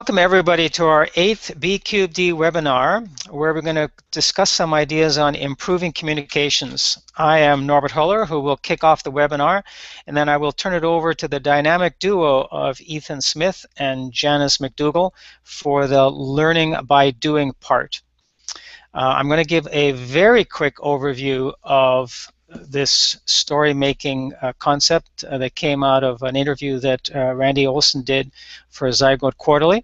Welcome everybody to our 8th B3D webinar, where we're going to discuss some ideas on improving communications. I am Norbert Huller, who will kick off the webinar, and then I will turn it over to the dynamic duo of Ethan Smith and Janice McDougall for the learning by doing part. I'm going to give a very quick overview of this story-making concept that came out of an interview that Randy Olson did for Zygote Quarterly.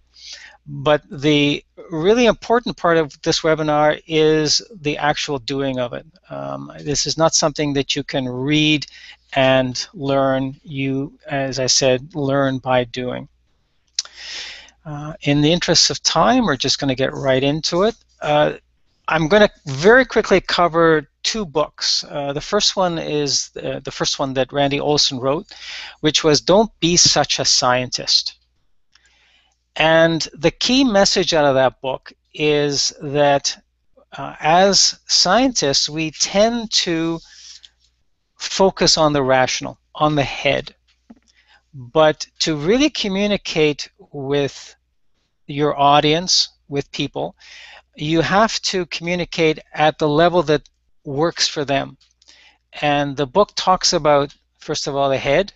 But the really important part of this webinar is the actual doing of it. This is not something that you can read and learn. You, as I said, learn by doing. In the interest of time, we're just going to get right into it. I'm going to very quickly cover two books. The first one is the first one that Randy Olson wrote, which was Don't Be Such a Scientist. And the key message out of that book is that as scientists, we tend to focus on the rational, on the head. But to really communicate with your audience, with people, you have to communicate at the level that works for them. And the book talks about, first of all, the head,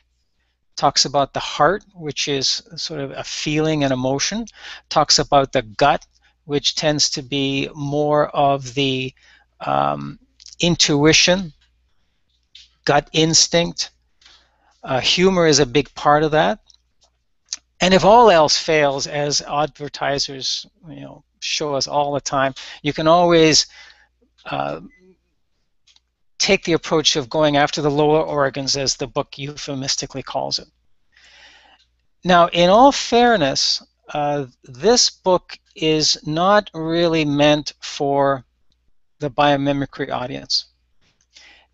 talks about the heart, which is sort of a feeling and emotion, talks about the gut, which tends to be more of the intuition, gut instinct. Humor is a big part of that. And if all else fails, as advertisers, show us all the time, you can always take the approach of going after the lower organs, as the book euphemistically calls it. Now, in all fairness, this book is not really meant for the biomimicry audience,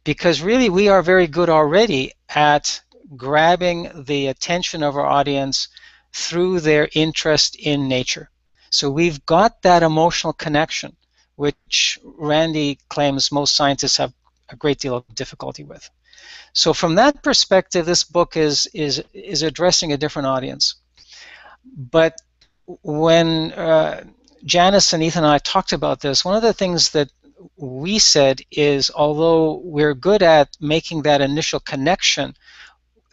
because really we are very good already at grabbing the attention of our audience through their interest in nature. So we've got that emotional connection, which Randy claims most scientists have a great deal of difficulty with. So from that perspective, this book is addressing a different audience. But when Janice and Ethan and I talked about this, one of the things that we said is, although we're good at making that initial connection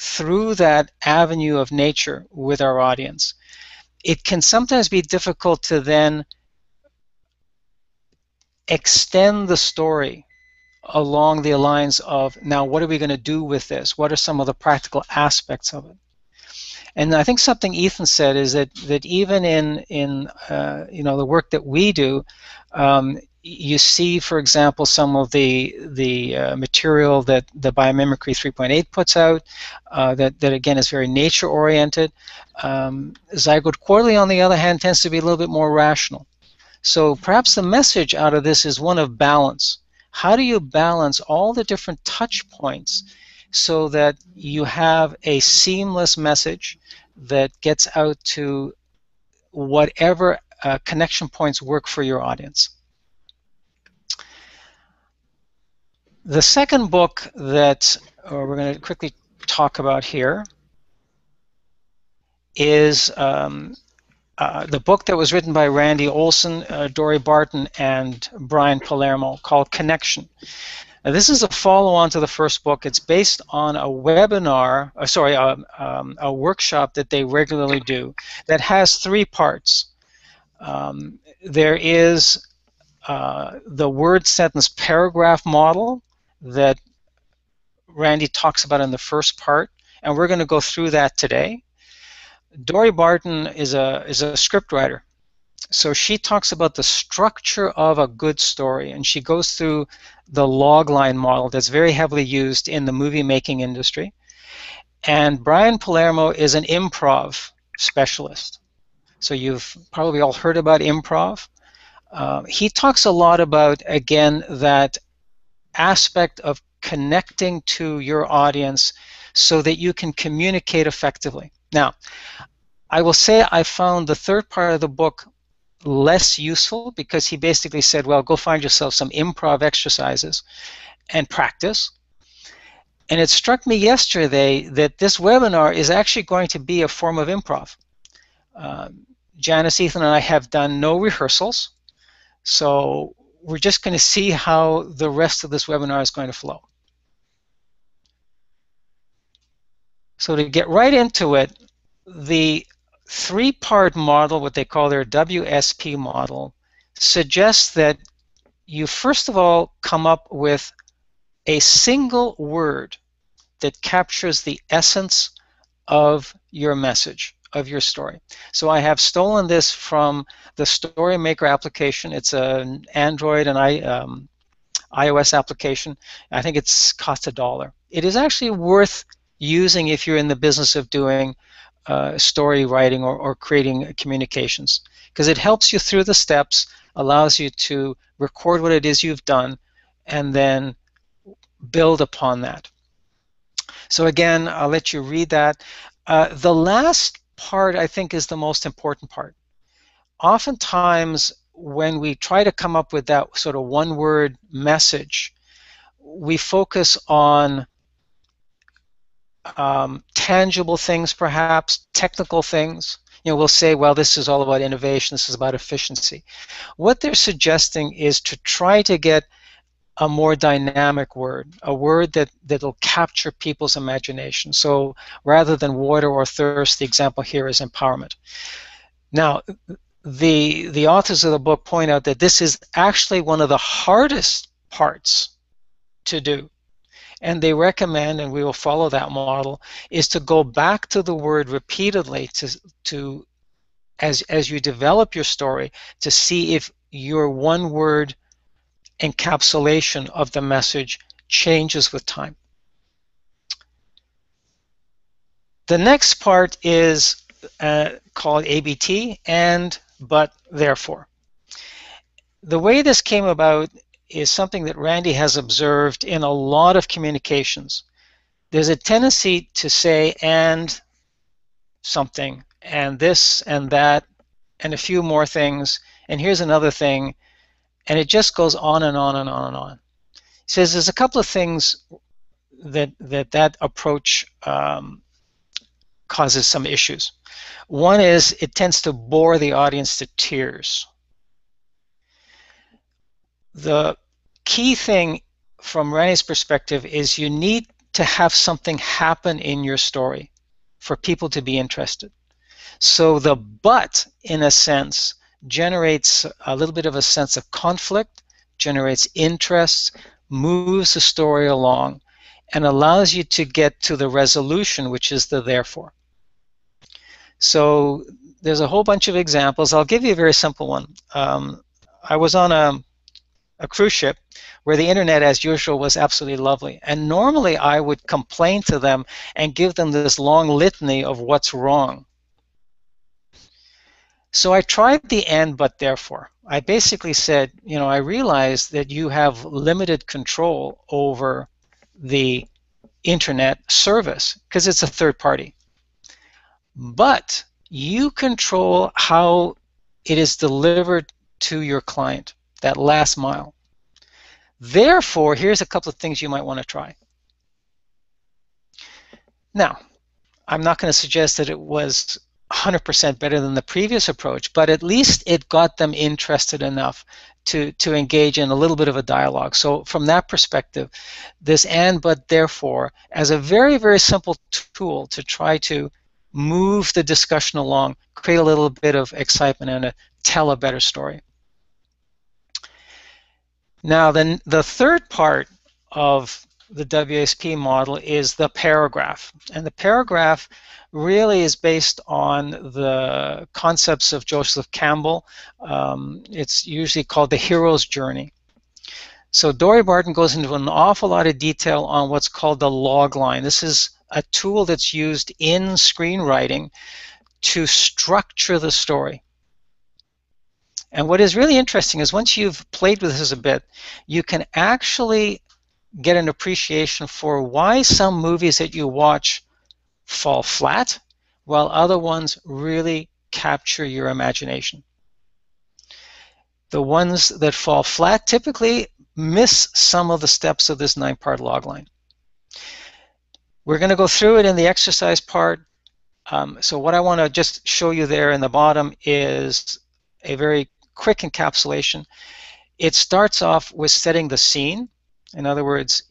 through that avenue of nature with our audience, it can sometimes be difficult to then extend the story along the lines of, now what are we going to do with this? What are some of the practical aspects of it? And I think something Ethan said is that even in the work that we do, you see, for example, some of the material that the Biomimicry 3.8 puts out, that again is very nature-oriented. Zygote Quarterly, on the other hand, tends to be a little bit more rational. So perhaps the message out of this is one of balance. How do you balance all the different touch points so that you have a seamless message that gets out to whatever connection points work for your audience? The second book that we're going to quickly talk about here is the book that was written by Randy Olson, Dory Barton, and Brian Palermo, called Connection. Now, this is a follow-on to the first book. It's based on a webinar, a workshop that they regularly do that has 3 parts. There is the word sentence paragraph model that Randy talks about in the first part, and we're going to go through that today. Dory Barton is a script writer, so she talks about the structure of a good story, and she goes through the logline model that's very heavily used in the movie making industry. And Brian Palermo is an improv specialist, so you've probably all heard about improv. He talks a lot about, again, that aspect of connecting to your audience so that you can communicate effectively. Now, I will say I found the third part of the book less useful, because he basically said, well, go find yourself some improv exercises and practice. And it struck me yesterday that this webinar is actually going to be a form of improv. Janice, Ethan, and I have done no rehearsals, so we're just going to see how the rest of this webinar is going to flow. So to get right into it, the three-part model, what they call their WSP model, suggests that you first of all come up with a single word that captures the essence of your message, of your story. So I have stolen this from the StoryMaker application. It's an Android and iOS application. I think it's cost $1. It is actually worth using if you're in the business of doing story writing or creating communications, because it helps you through the steps, allows you to record what it is you've done, and then build upon that. So again, I'll let you read that. The last part, I think, is the most important part. Oftentimes, when we try to come up with that sort of one-word message, we focus on tangible things, perhaps, technical things. You know, we'll say, well, this is all about innovation, this is about efficiency. What they're suggesting is to try to get a more dynamic word, a word that'll capture people's imagination. So rather than water or thirst, the example here is empowerment. Now, the authors of the book point out that this is actually one of the hardest parts to do. And they recommend, and we will follow that model, is to go back to the word repeatedly to as you develop your story, to see if your one word encapsulation of the message changes with time. The next part is called ABT, and, but, therefore. The way this came about is something that Randy has observed in a lot of communications. There's a tendency to say and something, and this and that, and a few more things, and here's another thing, and it just goes on and on and on and on. He says there's a couple of things that approach causes some issues. One is it tends to bore the audience to tears. The key thing from Randy's perspective is you need to have something happen in your story for people to be interested. So the but, in a sense, generates a little bit of a sense of conflict, generates interest, moves the story along, and allows you to get to the resolution, which is the therefore. So there's a whole bunch of examples. I'll give you a very simple one. I was on a cruise ship where the internet, as usual, was absolutely lovely. And normally I would complain to them and give them this long litany of what's wrong. So I tried the and, but, therefore. I basically said, you know, I realize that you have limited control over the internet service because it's a third party. But you control how it is delivered to your client, that last mile. Therefore, here's a couple of things you might want to try. Now, I'm not going to suggest that it was 100% better than the previous approach, but at least it got them interested enough to engage in a little bit of a dialogue. So from that perspective, this and, but, therefore, as a very, very simple tool to try to move the discussion along, create a little bit of excitement, and tell a better story. Now, then the third part of the WSP model is the paragraph. And the paragraph really is based on the concepts of Joseph Campbell. It's usually called the hero's journey. So Dory Barton goes into an awful lot of detail on what's called the log line. This is a tool that's used in screenwriting to structure the story. And what is really interesting is once you've played with this a bit, you can actually get an appreciation for why some movies that you watch fall flat, while other ones really capture your imagination. The ones that fall flat typically miss some of the steps of this 9-part logline. We're going to go through it in the exercise part. So what I want to just show you there in the bottom is a very quick encapsulation. It starts off with setting the scene. In other words,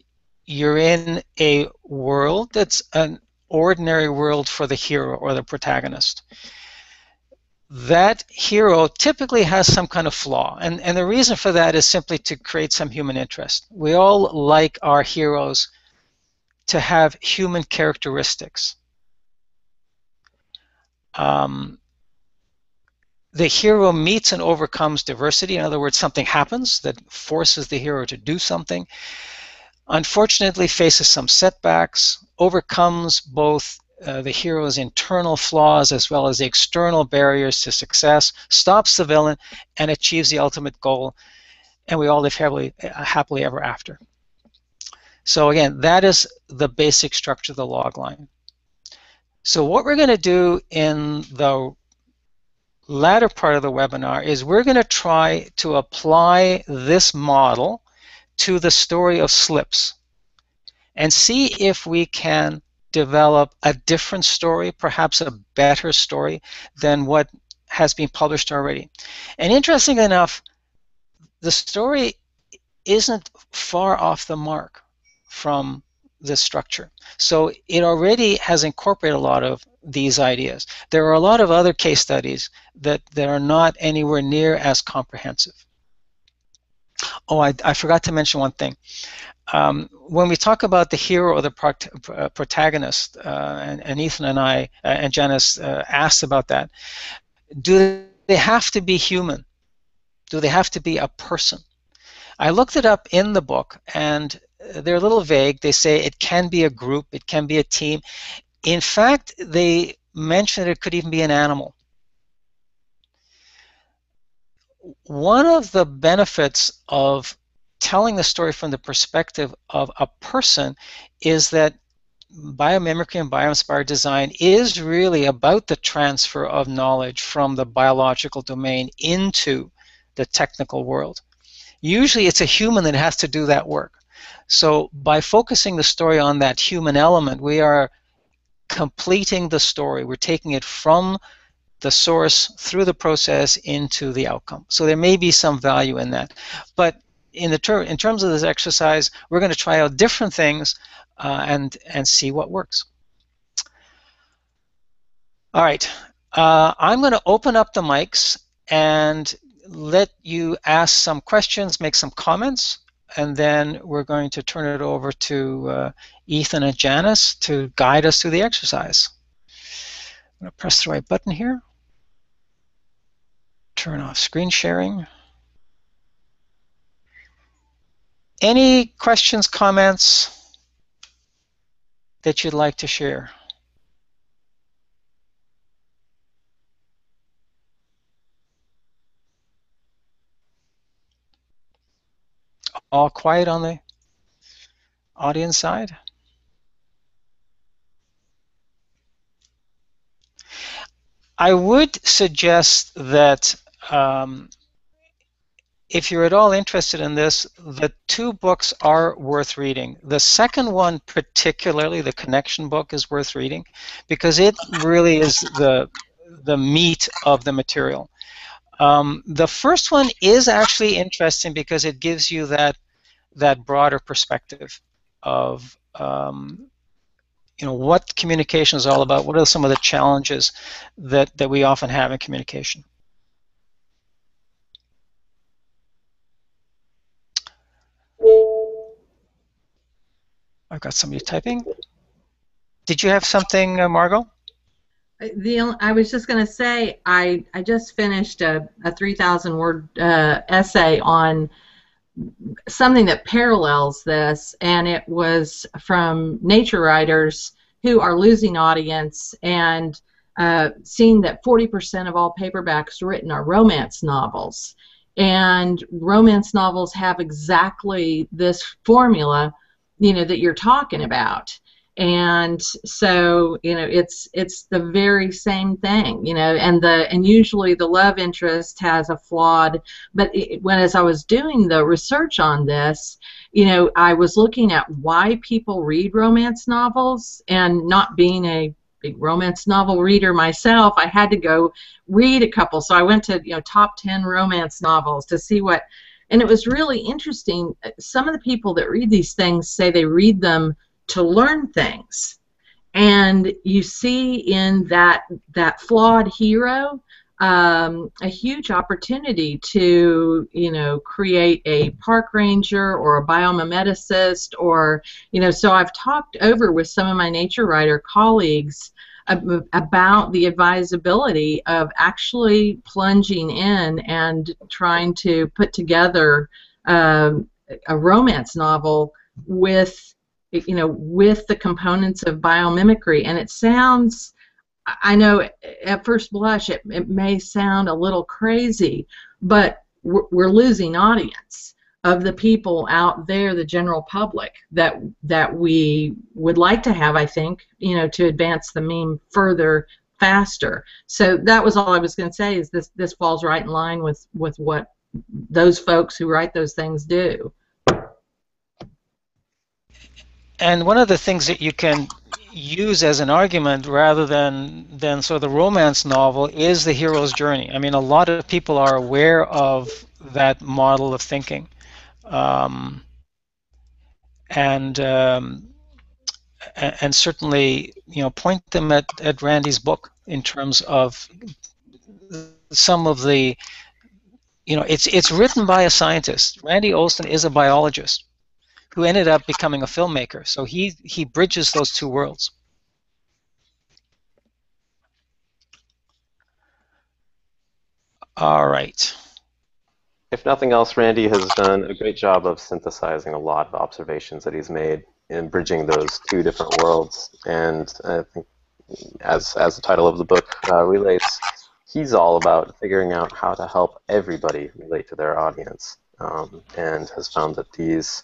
you're in a world that's an ordinary world for the hero or the protagonist. That hero typically has some kind of flaw, and the reason for that is simply to create some human interest. We all like our heroes to have human characteristics. The hero meets and overcomes diversity. In other words, something happens that forces the hero to do something. Unfortunately, faces some setbacks, overcomes both the hero's internal flaws as well as the external barriers to success, stops the villain, and achieves the ultimate goal. And we all live happily ever after. So again, that is the basic structure of the log line. So what we're going to do in the latter part of the webinar is we're going to try to apply this model to the story of Slips and see if we can develop a different story, perhaps a better story than what has been published already. And interestingly enough, the story isn't far off the mark from this structure. So it already has incorporated a lot of these ideas. There are a lot of other case studies that are not anywhere near as comprehensive. Oh, I forgot to mention one thing. When we talk about the hero or the protagonist, and Ethan and I and Janice asked about that, do they have to be human? Do they have to be a person? I looked it up in the book, and they're a little vague. They say it can be a group, it can be a team. In fact, they mention that it could even be an animal. One of the benefits of telling the story from the perspective of a person is that biomimicry and bio-inspired design is really about the transfer of knowledge from the biological domain into the technical world. Usually it's a human that has to do that work. So by focusing the story on that human element, we are completing the story. We're taking it from the source through the process into the outcome. So there may be some value in that. But in terms of this exercise, we're going to try out different things and see what works. All right. I'm going to open up the mics and let you ask some questions, make some comments, and then we're going to turn it over to Ethan and Janice to guide us through the exercise. I'm going to press the right button here. Turn off screen sharing. Any questions, comments that you'd like to share? All quiet on the audience side? I would suggest that if you're at all interested in this, the two books are worth reading. The second one particularly, the connection book, is worth reading because it really is the meat of the material. The first one is actually interesting because it gives you that broader perspective of what communication is all about. What are some of the challenges that we often have in communication? I've got somebody typing. Did you have something, Margot? I was just going to say I just finished a 3,000-word essay on something that parallels this, and it was from nature writers who are losing audience and seeing that 40% of all paperbacks written are romance novels, and romance novels have exactly this formula, that you're talking about. And so, it's the very same thing, and usually the love interest has a flawed, but as I was doing the research on this, I was looking at why people read romance novels, and not being a big romance novel reader myself, I had to go read a couple. So I went to, top 10 romance novels to see what, and it was really interesting. Some of the people that read these things say they read them to learn things. And you see in that flawed hero a huge opportunity to, create a park ranger or a biomimeticist, or, so I've talked over with some of my nature writer colleagues about the advisability of actually plunging in and trying to put together a romance novel with with the components of biomimicry. And it sounds, I know at first blush it may sound a little crazy, but we're losing audience of the people out there, the general public, that we would like to have, I think, to advance the meme further, faster. So that was all I was going to say, is this falls right in line with what those folks who write those things do. And one of the things that you can use as an argument rather than sort of the romance novel is the hero's journey. I mean, a lot of people are aware of that model of thinking, and certainly, point them at Randy's book in terms of some of the, it's written by a scientist. Randy Olson is a biologist who ended up becoming a filmmaker. So he bridges those two worlds. All right. If nothing else, Randy has done a great job of synthesizing a lot of observations that he's made in bridging those two different worlds. And I think, as the title of the book relates, he's all about figuring out how to help everybody relate to their audience, and has found that these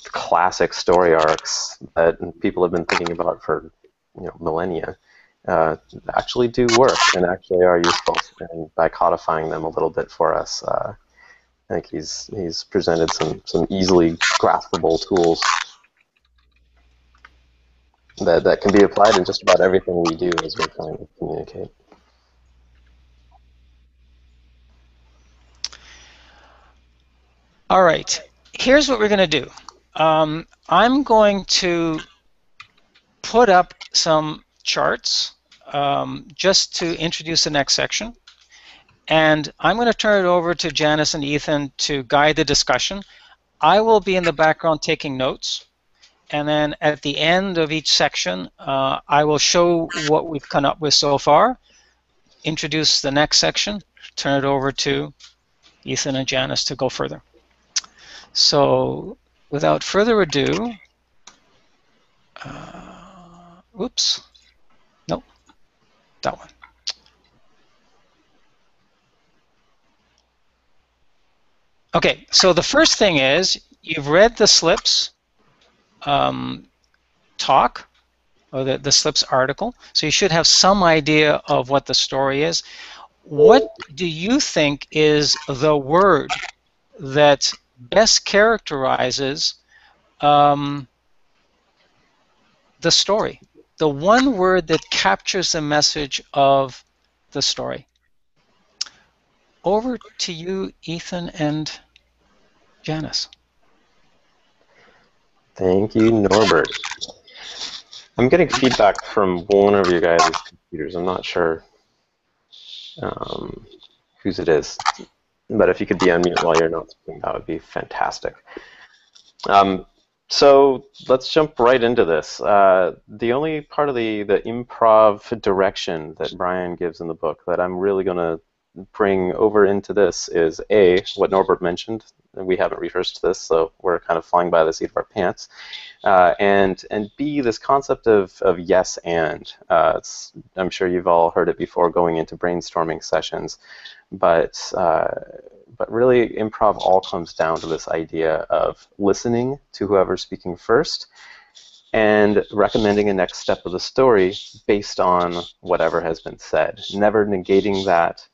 classic story arcs that people have been thinking about for millennia actually do work and actually are useful. And by codifying them a little bit for us, I think he's presented some easily graspable tools that can be applied in just about everything we do as we're trying to communicate. All right. Here's what we're going to do. I'm going to put up some charts just to introduce the next section. And I'm going to turn it over to Janice and Ethan to guide the discussion. I will be in the background taking notes. And then at the end of each section, I will show what we've come up with so far, introduce the next section, turn it over to Ethan and Janice to go further. So without further ado, oops, nope, that one. Okay, so the first thing is you've read the Slips talk, or the Slips article, so you should have some idea of what the story is. What do you think is the word that best characterizes the story? The one word that captures the message of the story. Over to you, Ethan and Janice. Thank you, Norbert. I'm getting feedback from one of you guys' computers. I'm not sure whose it is, but if you could be on mute while you're not speaking, that would be fantastic. So let's jump right into this. The only part of the improv direction that Brian gives in the book that I'm really going to bring over into this is A, what Norbert mentioned. We haven't rehearsed this, so we're kind of flying by the seat of our pants. And B, this concept of yes and. I'm sure you've all heard it before going into brainstorming sessions, but really improv all comes down to this idea of listening to whoever's speaking first and recommending a next step of the story based on whatever has been said, never negating that,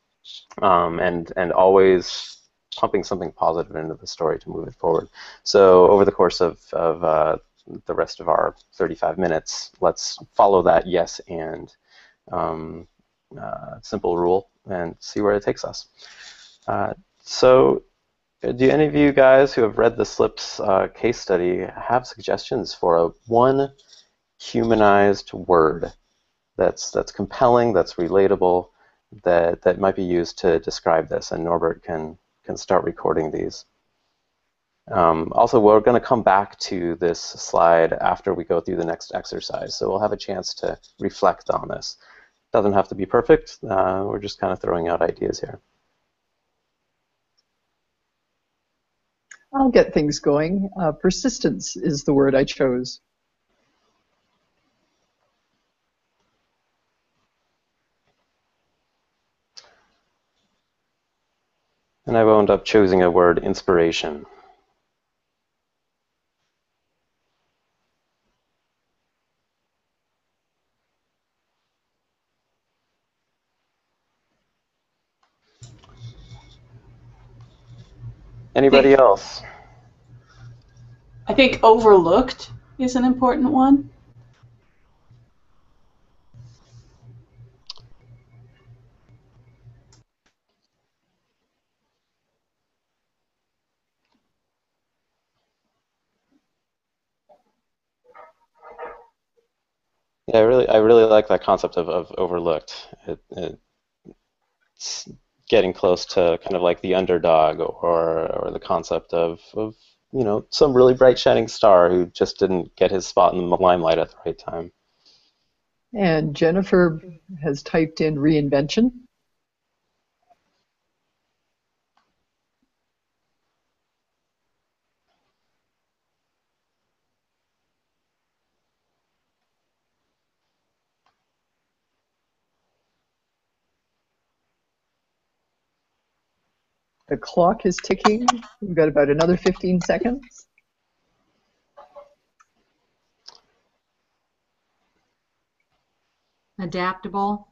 and always pumping something positive into the story to move it forward. So over the course of the rest of our 35 minutes, let's follow that yes and simple rule and see where it takes us. So do any of you guys who have read the SLIPS case study have suggestions for one humanized word that's compelling, that's relatable, that might be used to describe this? And Norbert can start recording these. Also, we're going to come back to this slide after we go through the next exercise, so we'll have a chance to reflect on this. It doesn't have to be perfect. We're just kind of throwing out ideas here. I'll get things going. Persistence is the word I chose. And I wound up choosing a word, inspiration. Anybody else? I think overlooked is an important one. Yeah, I really like that concept of overlooked. It's getting close to kind of like the underdog, or the concept of you know, some really bright shining star who just didn't get his spot in the limelight at the right time. And Jennifer has typed in reinvention. The clock is ticking. We've got about another 15 seconds. Adaptable.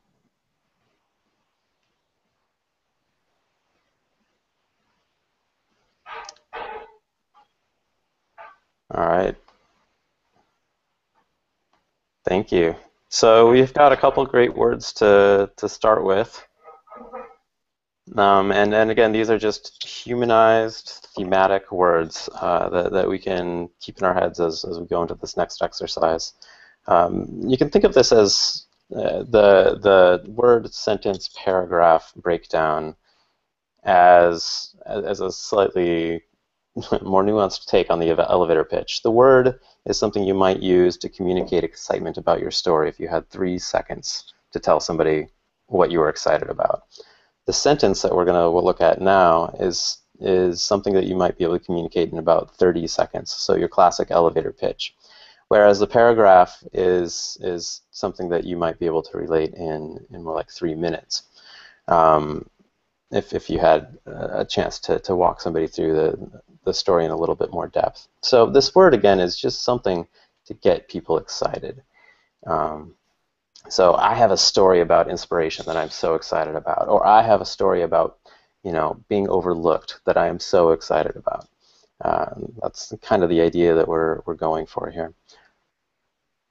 All right. Thank you. So we've got a couple great words to start with. And again, these are just humanized thematic words that we can keep in our heads as we go into this next exercise. You can think of this as the word, sentence, paragraph breakdown as a slightly more nuanced take on the elevator pitch. The word is something you might use to communicate excitement about your story if you had 3 seconds to tell somebody what you were excited about. The sentence that we're going to look at now is something that you might be able to communicate in about 30 seconds, so your classic elevator pitch. Whereas the paragraph is something that you might be able to relate in more like 3 minutes. If you had a chance to walk somebody through the story in a little bit more depth. So this word, again, is just something to get people excited. So I have a story about inspiration that I'm so excited about, or I have a story about, you know, being overlooked that I am so excited about. That's kind of the idea that we're going for here.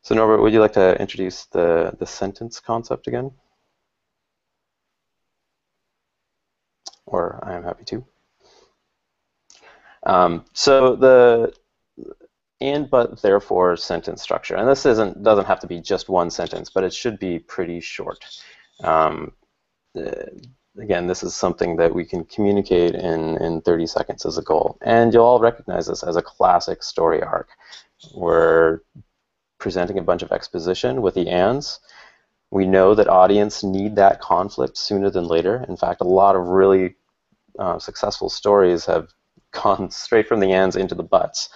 So Norbert, would you like to introduce the sentence concept again? Or I am happy to. So the and, but, therefore sentence structure, and this doesn't have to be just one sentence, but it should be pretty short. Again, this is something that we can communicate in 30 seconds as a goal, and you'll all recognize this as a classic story arc. We're presenting a bunch of exposition with the ands. We know that audience need that conflict sooner than later. In fact, a lot of really successful stories have gone straight from the ands into the buts.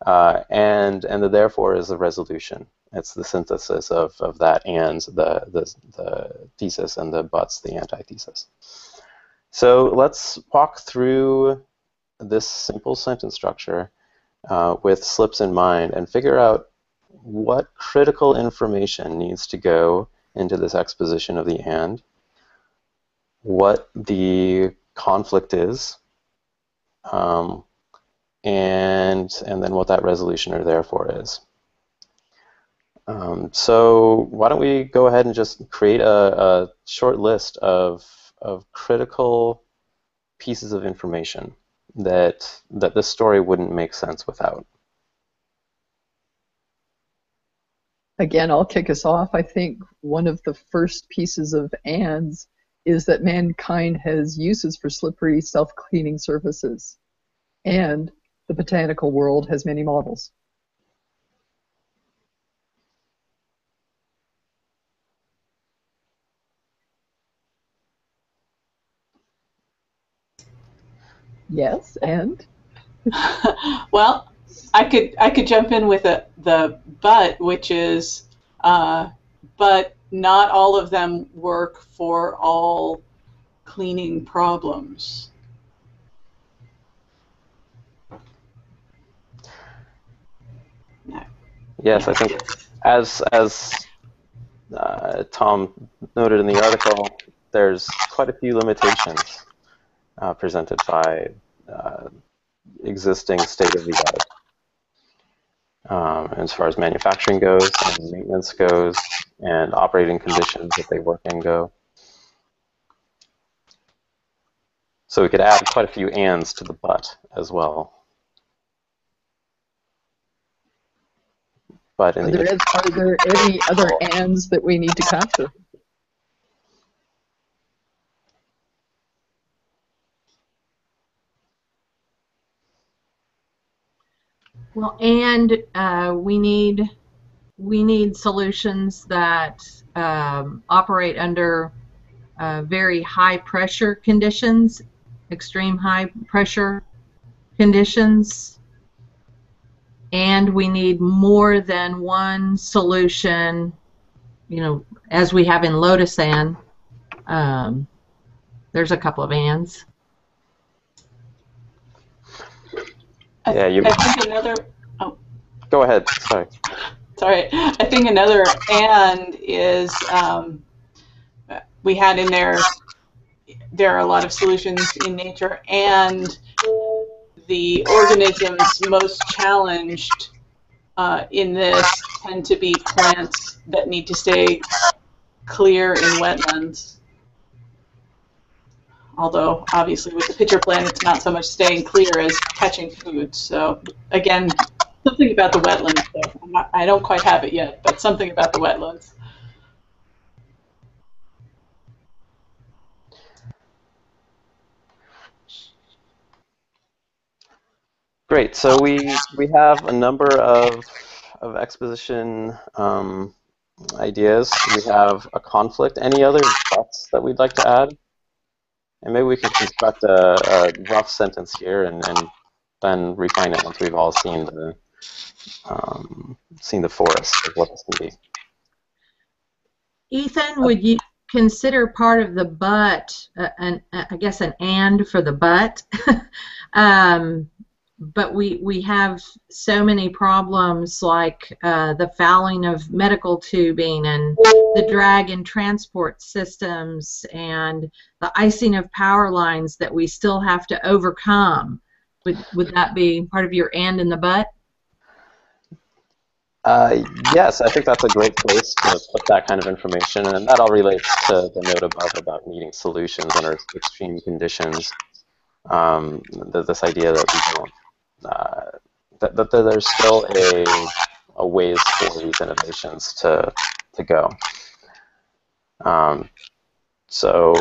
And the therefore is the resolution. It's the synthesis of that ands, the thesis, and the buts, the antithesis. So let's walk through this simple sentence structure with slips in mind and figure out what critical information needs to go into this exposition of the and, what the conflict is, and then what that resolution or therefore is. So why don't we go ahead and just create a short list of critical pieces of information that this story wouldn't make sense without. Again, I'll kick us off. I think one of the first pieces of ands is that mankind has uses for slippery, self-cleaning surfaces, and the botanical world has many models. Yes, and? Well, I could jump in with the but, which is, but not all of them work for all cleaning problems. Yes, I think as Tom noted in the article, there's quite a few limitations presented by existing state-of-the-art. As far as manufacturing goes, and maintenance goes, and operating conditions that they work in go. So we could add quite a few ands to the but as well. But in Are there any other ands that we need to capture? Well, and we need solutions that operate under very high pressure conditions, extreme high pressure conditions, and we need more than one solution, you know, as we have in Lotusan. There's a couple of ands. Yeah, I think another. Oh. Go ahead. Sorry. Sorry. I think another and is we had in there. There are a lot of solutions in nature, and the organisms most challenged in this tend to be plants that need to stay clear in wetlands. Although, obviously, with the pitcher plant, it's not so much staying clear as catching food. So, again, something about the wetlands. So I don't quite have it yet, but something about the wetlands. Great. So we have a number of exposition ideas. We have a conflict. Any other thoughts that we'd like to add? And maybe we can construct a rough sentence here and then refine it once we've all seen the forest of what this can be. Ethan, would you consider part of the but, I guess an and for the but? But we have so many problems like the fouling of medical tubing and the drag in transport systems and the icing of power lines that we still have to overcome. Would that be part of your and in the but? Yes, I think that's a great place to put that kind of information, and that all relates to the note above about needing solutions under extreme conditions. This idea that we don't that there's still a ways for these innovations to go. So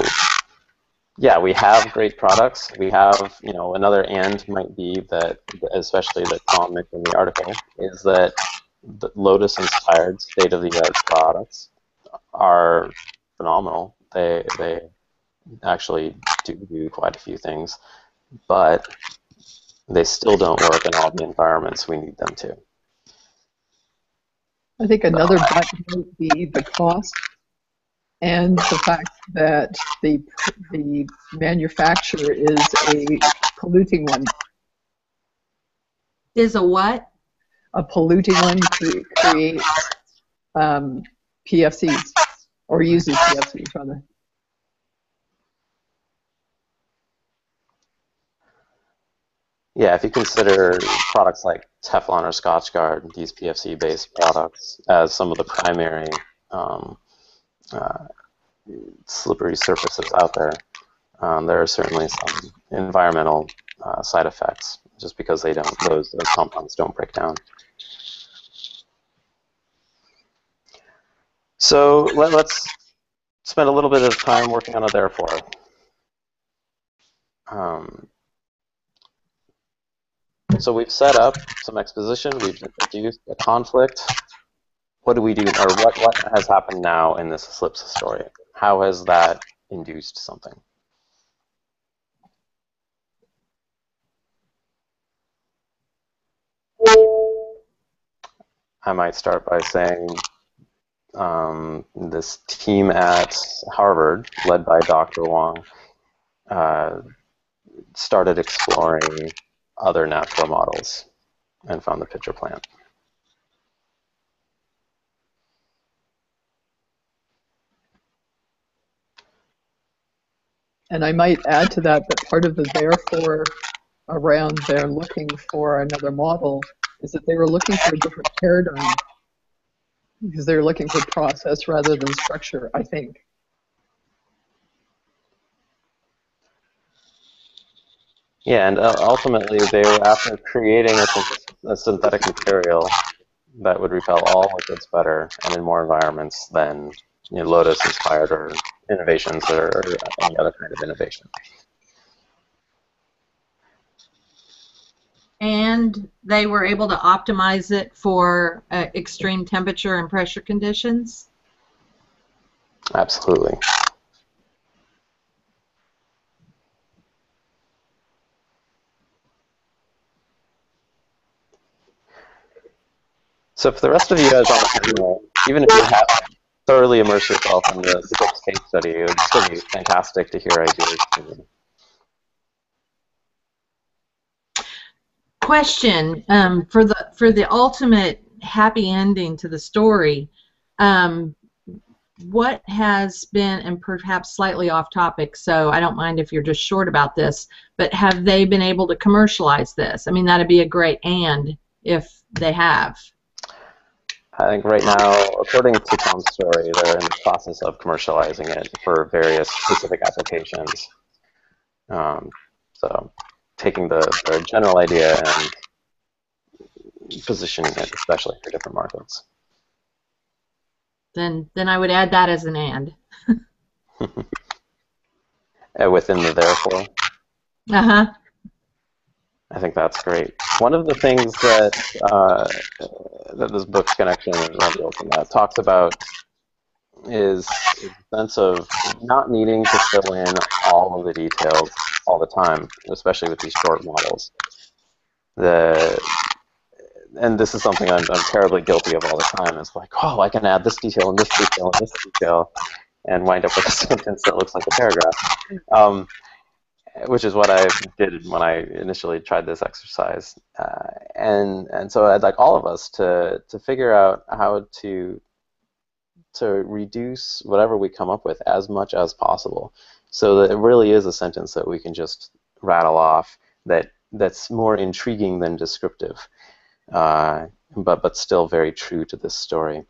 yeah, we have great products. We have, you know, another and might be that, especially that Tom mentioned in the article, is that the Lotus-inspired state-of-the-art products are phenomenal. They actually do quite a few things, but they still don't work in all the environments we need them to. I think another but might be the cost and the fact that the manufacturer is a polluting one. Is a what? A polluting one creates PFCs, or uses PFCs rather. Yeah, if you consider products like Teflon or Scotchgard, these PFC-based products, as some of the primary uh, slippery surfaces out there, there are certainly some environmental side effects just because those compounds don't break down. So let's spend a little bit of time working on a therefore. So we've set up some exposition, we've introduced a conflict. What do we do, or what has happened now in this ellipsis story? How has that induced something? I might start by saying this team at Harvard, led by Dr. Wong, started exploring other natural models and found the pitcher plant. And I might add to that that part of the therefore around their looking for another model is that they were looking for a different paradigm because they were looking for process rather than structure, I think. Yeah, and ultimately they were after creating a synthetic material that would repel all liquids better and in more environments than Lotus-inspired or innovations or any other kind of innovation. And they were able to optimize it for extreme temperature and pressure conditions? Absolutely. So for the rest of you guys on the panel, even if you have thoroughly immersed yourself in the SIPS case study, it would still be fantastic to hear ideas from you. Question, for the ultimate happy ending to the story, what has been, and perhaps slightly off topic, so I don't mind if you're just short about this, but have they been able to commercialize this? I mean, that'd be a great and if they have. I think right now, according to Tom's story, they're in the process of commercializing it for various specific applications. So taking the general idea and positioning it, especially for different markets. Then I would add that as an and. Within the therefore. Uh-huh. I think that's great. One of the things that that this book's connection reveals and that talks about is a sense of not needing to fill in all of the details all the time, especially with these short models. And this is something I'm terribly guilty of all the time. It's like, oh, I can add this detail and this detail and this detail, and wind up with a sentence that looks like a paragraph. Which is what I did when I initially tried this exercise. And so I'd like all of us to figure out how to reduce whatever we come up with as much as possible, so that it really is a sentence that we can just rattle off that's more intriguing than descriptive, but still very true to this story.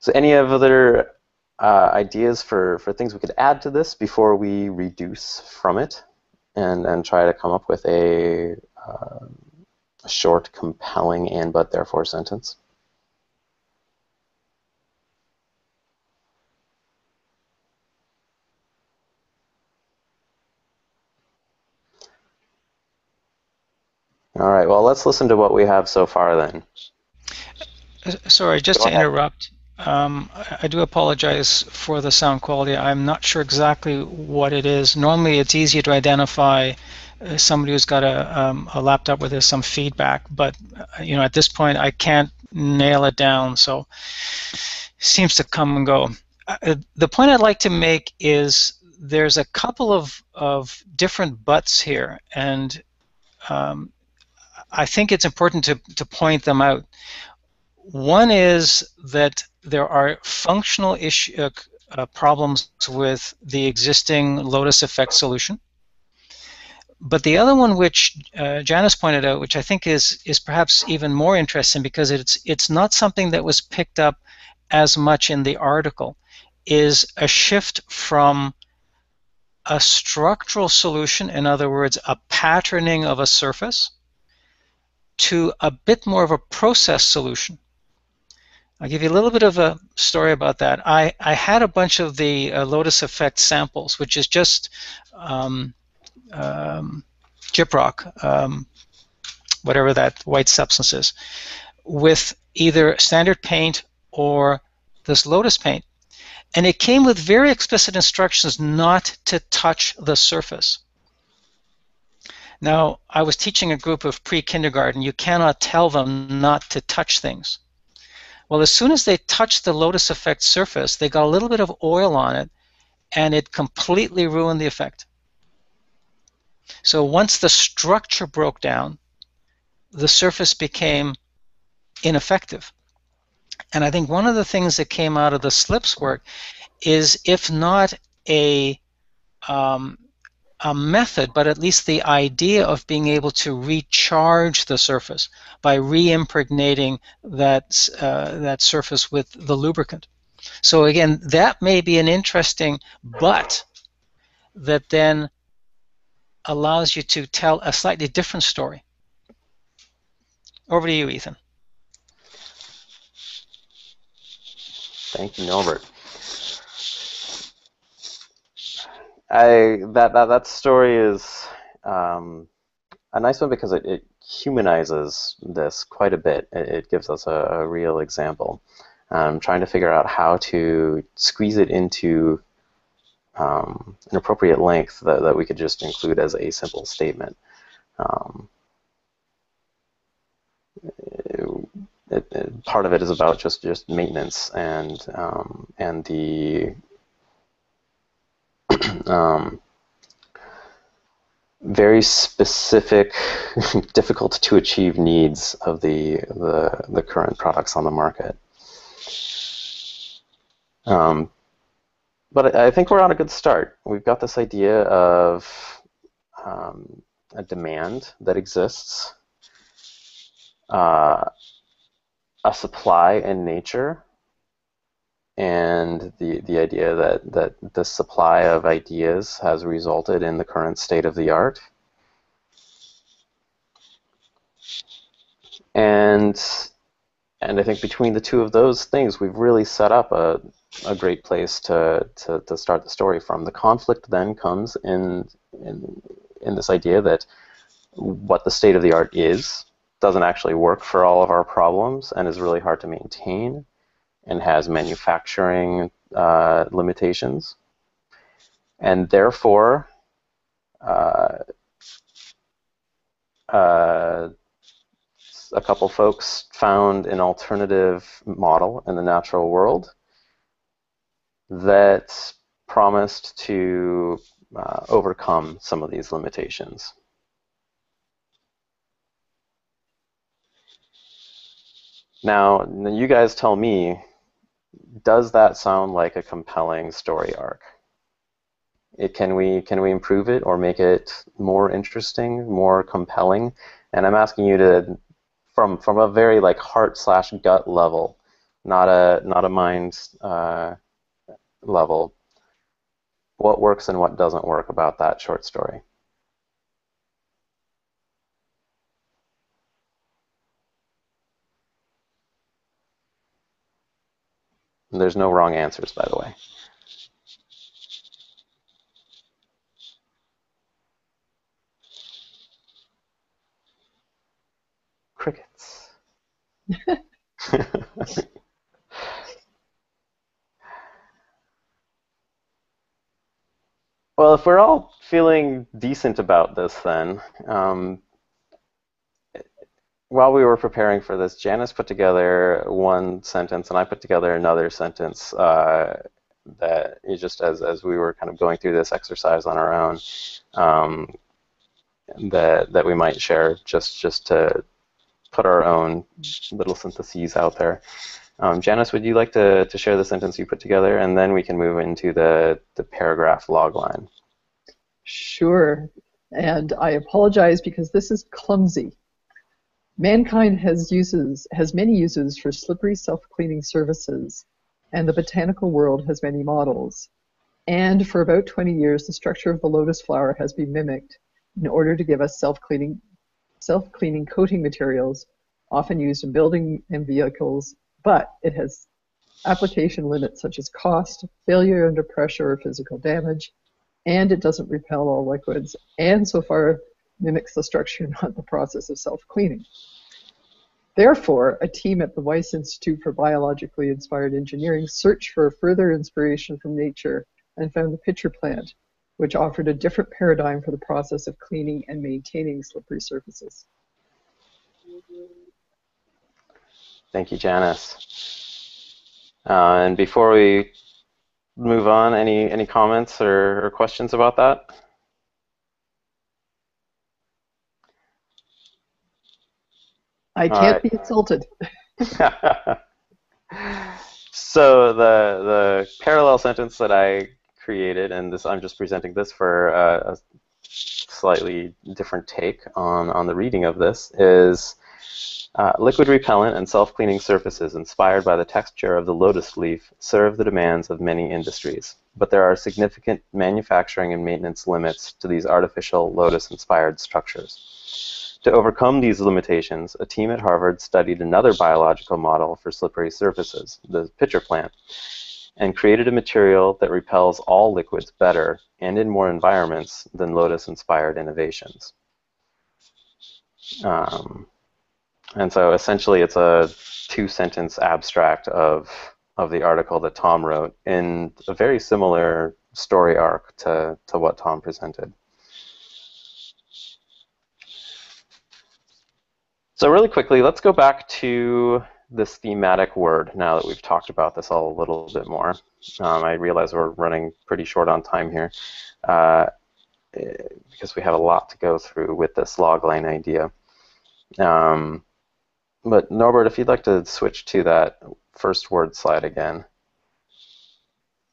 So any other ideas for things we could add to this before we reduce from it and try to come up with a short, compelling, and but therefore sentence? All right, well, let's listen to what we have so far then. Sorry, just to interrupt. I do apologize for the sound quality. I'm not sure exactly what it is. Normally it's easy to identify somebody who's got a laptop where there's some feedback, but at this point I can't nail it down, so it seems to come and go. The point I'd like to make is there's a couple of different buts here, and I think it's important to point them out. One is that there are functional problems with the existing Lotus effect solution, But the other one, which Janice pointed out, which I think is perhaps even more interesting because it's not something that was picked up as much in the article, is a shift from a structural solution, in other words, a patterning of a surface, to a bit more of a process solution. I'll give you a little bit of a story about that. I had a bunch of the Lotus effect samples, which is just gyprock, whatever that white substance is, with either standard paint or this Lotus paint. And it came with very explicit instructions not to touch the surface. Now, I was teaching a group of pre-kindergarten. You cannot tell them not to touch things. Well, as soon as they touched the Lotus effect surface, they got a little bit of oil on it, and it completely ruined the effect. So once the structure broke down, the surface became ineffective. And I think one of the things that came out of the slips work is, if not a method, but at least the idea of being able to recharge the surface by re-impregnating that, that surface with the lubricant. So again, that may be an interesting but that then allows you to tell a slightly different story. Over to you, Ethan. Thank you, Norbert. That story is a nice one because it humanizes this quite a bit. It gives us a real example. Trying to figure out how to squeeze it into an appropriate length that we could just include as a simple statement. Part of it is about just maintenance and the very specific, difficult to achieve needs of the current products on the market. But I think we're on a good start. We've got this idea of a demand that exists, a supply in nature, and the idea that the supply of ideas has resulted in the current state of the art. And I think between the two of those things, we've really set up a great place to start the story from. The conflict then comes in this idea that what the state of the art is doesn't actually work for all of our problems and is really hard to maintain and has manufacturing limitations. And therefore, a couple folks found an alternative model in the natural world that promised to overcome some of these limitations. Now, you guys tell me, does that sound like a compelling story arc? Can we improve it or make it more interesting, more compelling? And I'm asking you to, from a very like heart/gut level, not a mind level, what works and what doesn't work about that short story? And there's no wrong answers, by the way. Crickets. Well, if we're all feeling decent about this then, while we were preparing for this, Janice put together one sentence and I put together another sentence that is just as we were kind of going through this exercise on our own, that we might share just to put our own little syntheses out there. Janice, would you like to share the sentence you put together, and then we can move into the paragraph log line? Sure. And I apologize because this is clumsy. Mankind has many uses for slippery self-cleaning surfaces, and the botanical world has many models. And for about 20 years, the structure of the lotus flower has been mimicked in order to give us self-cleaning coating materials, often used in building and vehicles, but it has application limits such as cost, failure under pressure, or physical damage, and it doesn't repel all liquids, and so far mimics the structure, not the process of self-cleaning. Therefore, a team at the Weiss Institute for Biologically Inspired Engineering searched for further inspiration from nature and found the pitcher plant, which offered a different paradigm for the process of cleaning and maintaining slippery surfaces. Thank you, Janice. And before we move on, any comments or questions about that? I can't be insulted. So the parallel sentence that I created, and this I'm just presenting this for a slightly different take on the reading of this, is liquid repellent and self-cleaning surfaces inspired by the texture of the lotus leaf serve the demands of many industries, but there are significant manufacturing and maintenance limits to these artificial lotus-inspired structures. To overcome these limitations, a team at Harvard studied another biological model for slippery surfaces, the pitcher plant, and created a material that repels all liquids better and in more environments than lotus-inspired innovations. And so essentially it's a two-sentence abstract of the article that Tom wrote in a very similar story arc to what Tom presented. So really quickly, let's go back to this thematic word now that we've talked about this all a little bit more. I realize we're running pretty short on time here because we have a lot to go through with this logline idea. But Norbert, if you'd like to switch to that first word slide again,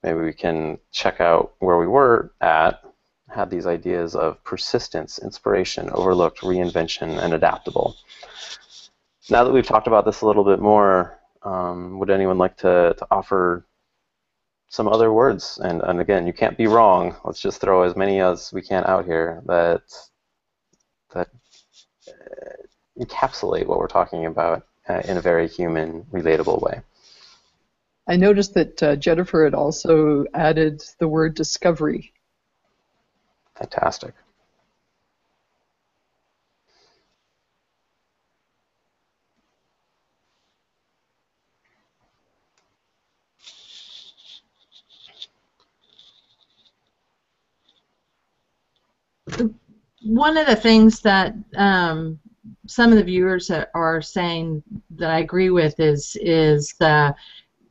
maybe we can check out where we were at, had these ideas of persistence, inspiration, overlooked, reinvention, and adaptable. Now that we've talked about this a little bit more, would anyone like to offer some other words? And again, you can't be wrong. Let's just throw as many as we can out here that encapsulate what we're talking about in a very human, relatable way. I noticed that Jennifer had also added the word discovery. Fantastic. One of the things that some of the viewers are saying that I agree with is the,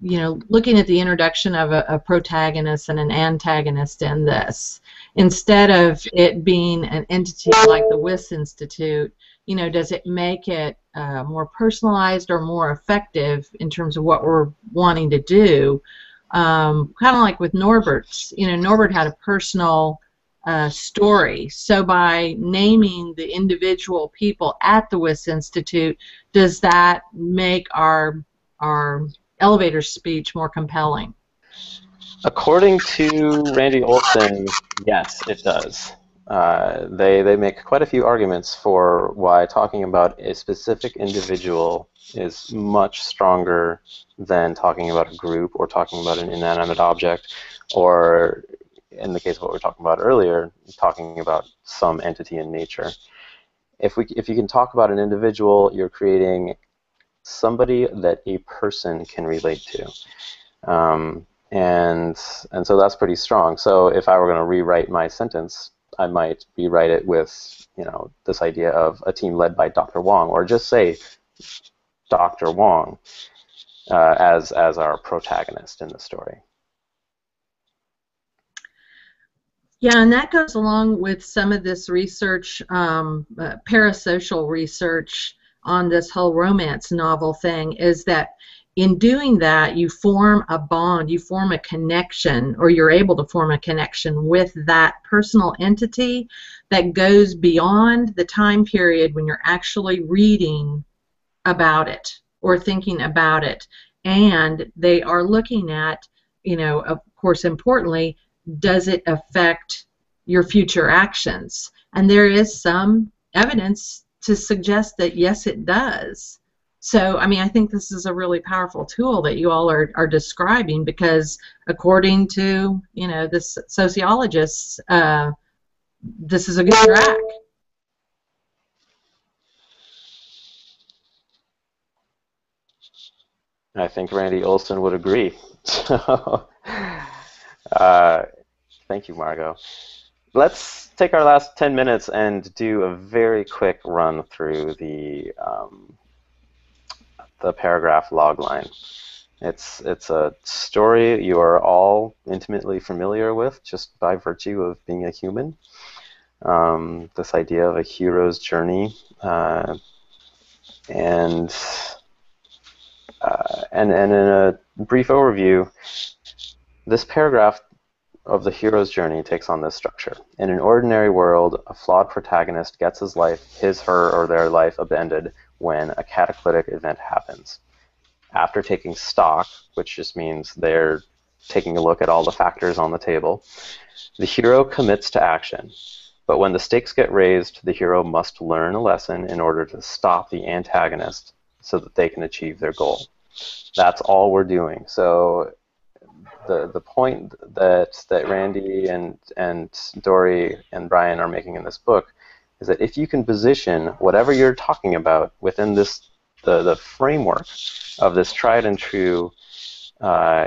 looking at the introduction of a protagonist and an antagonist in this. Instead of it being an entity like the Wyss Institute, does it make it more personalized or more effective in terms of what we're wanting to do? Kind of like with Norbert's. Norbert had a personal story. So by naming the individual people at the Wyss Institute, does that make our elevator speech more compelling? According to Randy Olson, yes, it does. They make quite a few arguments for why talking about a specific individual is much stronger than talking about a group or talking about an inanimate object, or in the case of what we were talking about earlier, talking about some entity in nature. If you can talk about an individual, you're creating somebody that a person can relate to. And so that's pretty strong. So if I were going to rewrite my sentence, I might rewrite it with, this idea of a team led by Dr. Wong, or just say Dr. Wong as our protagonist in the story. Yeah, and that goes along with some of this research, parasocial research on this whole romance novel thing, is that in doing that, you form a bond, you form a connection, or you're able to form a connection with that personal entity that goes beyond the time period when you're actually reading about it or thinking about it. And they are looking at, of course, importantly, does it affect your future actions? And there is some evidence to suggest that yes, it does. So, I mean, I think this is a really powerful tool that you all are describing, because according to, this sociologists, this is a good track. I think Randy Olson would agree. So, thank you, Margot. Let's take our last 10 minutes and do a very quick run through the paragraph logline. It's a story you are all intimately familiar with just by virtue of being a human. This idea of a hero's journey, and in a brief overview, this paragraph of the hero's journey takes on this structure. In an ordinary world, a flawed protagonist gets his, her, or their life upended when a cataclysmic event happens. After taking stock, which just means they're taking a look at all the factors on the table, the hero commits to action. But when the stakes get raised, the hero must learn a lesson in order to stop the antagonist so that they can achieve their goal. That's all we're doing. So the point that Randy and Dory and Brian are making in this book is that if you can position whatever you're talking about within the framework of this tried and true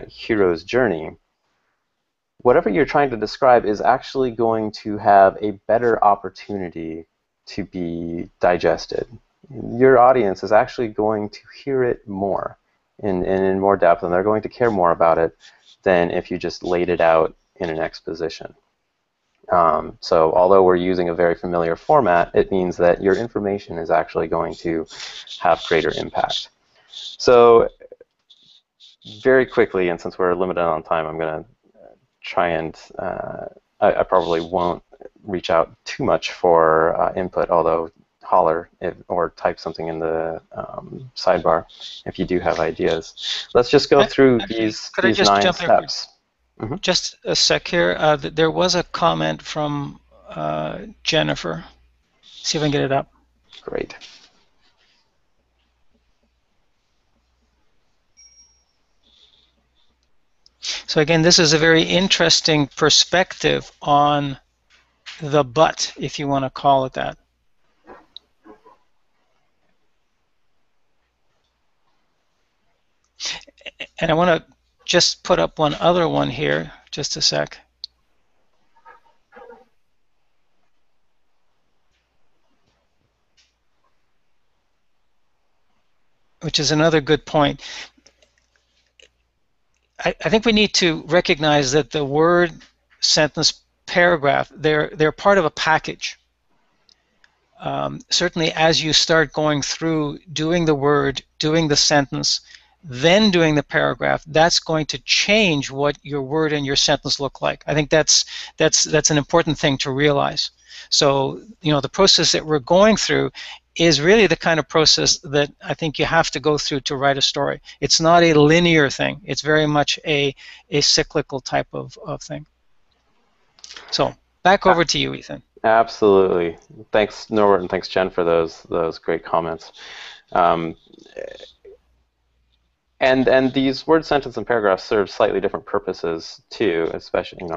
hero's journey, whatever you're trying to describe is actually going to have a better opportunity to be digested. Your audience is actually going to hear it more in more depth, and they're going to care more about it than if you just laid it out in an exposition. So although we're using a very familiar format, it means that your information is actually going to have greater impact. So very quickly, and since we're limited on time, I'm going to try and I probably won't reach out too much for input, although holler or type something in the sidebar if you do have ideas. Let's just go through these 9 steps. Mm-hmm. Just a sec here. There was a comment from Jennifer. See if I can get it up. Great. So again, this is a very interesting perspective on the but, if you want to call it that. And I want to just put up one other one here, just a sec. Which is another good point. I think we need to recognize that the word, sentence, paragraph, they're part of a package. Certainly as you start going through doing the word, doing the sentence, then doing the paragraph, that's going to change what your word and your sentence look like. I think that's an important thing to realize. So, the process that we're going through is really the kind of process that I think you have to go through to write a story. It's not a linear thing. It's very much a cyclical type of thing. So, back over to you, Ethan. Absolutely. Thanks, Norbert, and thanks, Jen, for those great comments. And these word, sentence, and paragraphs serve slightly different purposes too. Especially,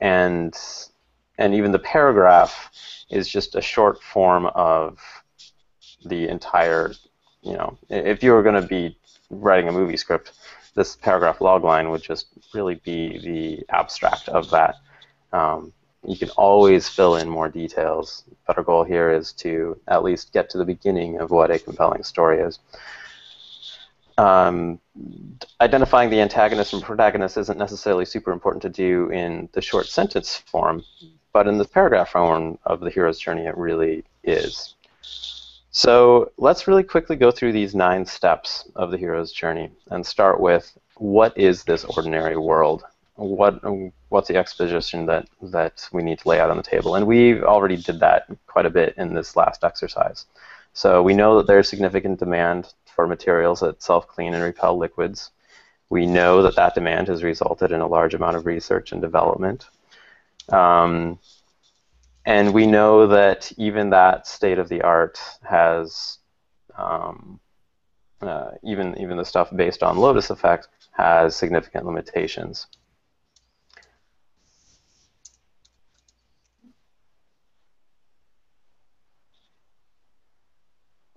and even the paragraph is just a short form of the entire. If you were going to be writing a movie script, this paragraph logline would just really be the abstract of that. You can always fill in more details, but our goal here is to at least get to the beginning of what a compelling story is. Identifying the antagonist and protagonist isn't necessarily super important to do in the short sentence form, but in the paragraph form of the hero's journey, it really is. So let's really quickly go through these 9 steps of the hero's journey and start with, what is this ordinary world? What's the exposition that we need to lay out on the table? And we already did that quite a bit in this last exercise. So we know that there's significant demand for materials that self-clean and repel liquids. We know that that demand has resulted in a large amount of research and development. And we know that even that state of the art has, even the stuff based on Lotus effect has significant limitations.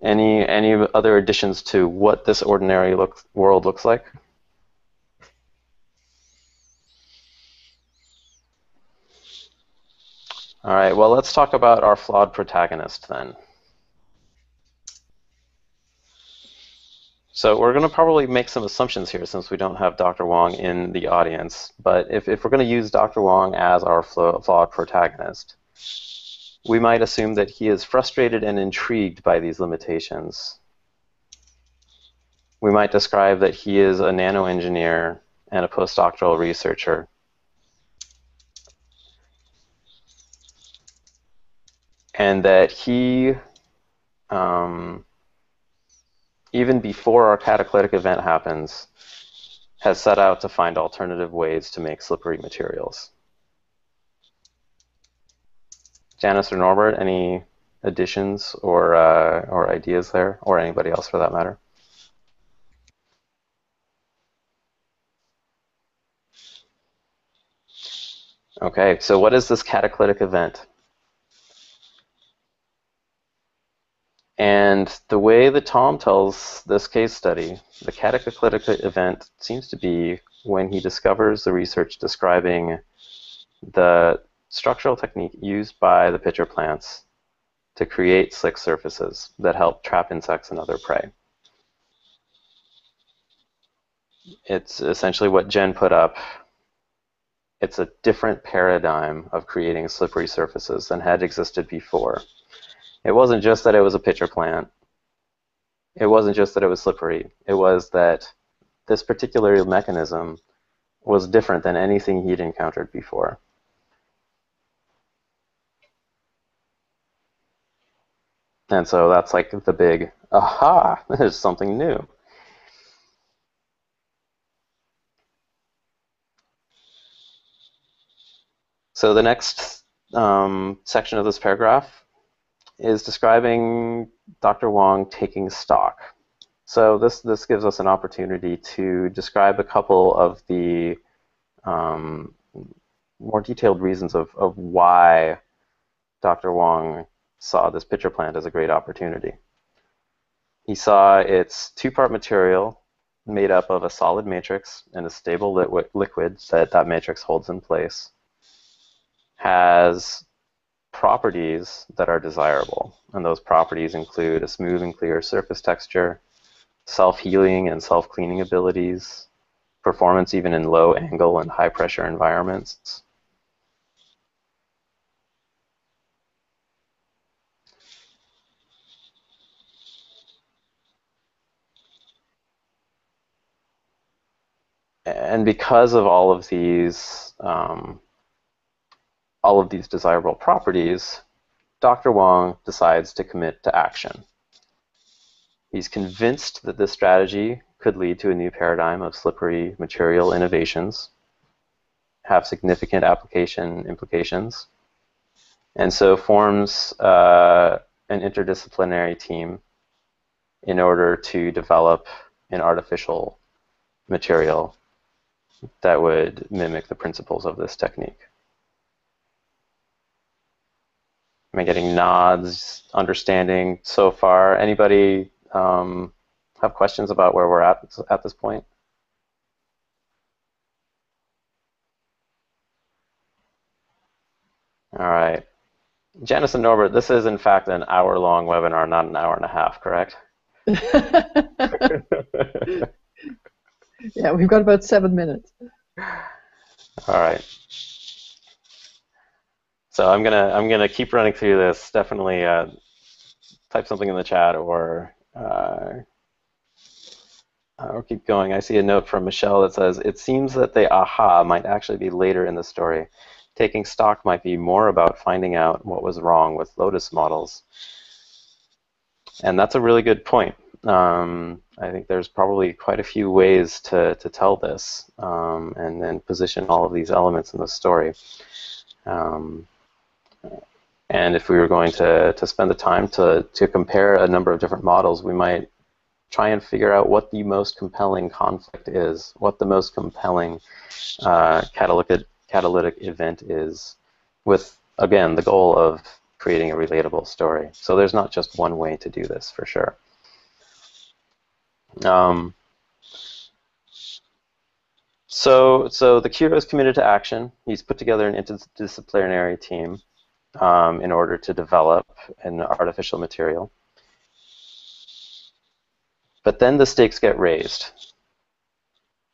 Any other additions to what this ordinary world looks like? All right, well, let's talk about our flawed protagonist then. So we're going to probably make some assumptions here since we don't have Dr. Wong in the audience. But if we're going to use Dr. Wong as our flawed protagonist, we might assume that he is frustrated and intrigued by these limitations. We might describe that he is a nanoengineer and a postdoctoral researcher. And that he, even before our cataclysmic event happens, has set out to find alternative ways to make slippery materials. Janice or Norbert, any additions or ideas there, or anybody else for that matter? Okay, so what is this cataclysmic event? And the way that Tom tells this case study, the cataclysmic event seems to be when he discovers the research describing the structural technique used by the pitcher plants to create slick surfaces that help trap insects and other prey. It's essentially what Jen put up. It's a different paradigm of creating slippery surfaces than had existed before. It wasn't just that it was a pitcher plant. It wasn't just that it was slippery. It was that this particular mechanism was different than anything he'd encountered before. And so that's like the big, aha, there's something new. So the next section of this paragraph is describing Dr. Wong taking stock. So this gives us an opportunity to describe a couple of the more detailed reasons of why Dr. Wong saw this pitcher plant as a great opportunity. He saw its 2-part material made up of a solid matrix and a stable liquid that matrix holds in place, has properties that are desirable, and those properties include a smooth and clear surface texture, self-healing and self-cleaning abilities, performance even in low angle and high pressure environments. And because of all of these desirable properties, Dr. Wong decides to commit to action. He's convinced that this strategy could lead to a new paradigm of slippery material innovations, have significant application implications, and so forms an interdisciplinary team in order to develop an artificial material that would mimic the principles of this technique. Am I getting nods, understanding so far? Anybody have questions about where we're at this point? All right. Janice and Norbert, this is in fact an hour-long webinar, not an hour and a half, correct? Yeah, we've got about 7 minutes. All right. So I'm gonna keep running through this. Definitely type something in the chat or keep going. I see a note from Michelle that says, it seems that the aha might actually be later in the story. Taking stock might be more about finding out what was wrong with Lotus models. And that's a really good point. I think there's probably quite a few ways to tell this and then position all of these elements in the story. And if we were going to spend the time to compare a number of different models, we might try and figure out what the most compelling conflict is, what the most compelling catalytic event is, with, again, the goal of creating a relatable story. So there's not just one way to do this, for sure. So the hero is committed to action. He's put together an interdisciplinary team in order to develop an artificial material. But then the stakes get raised.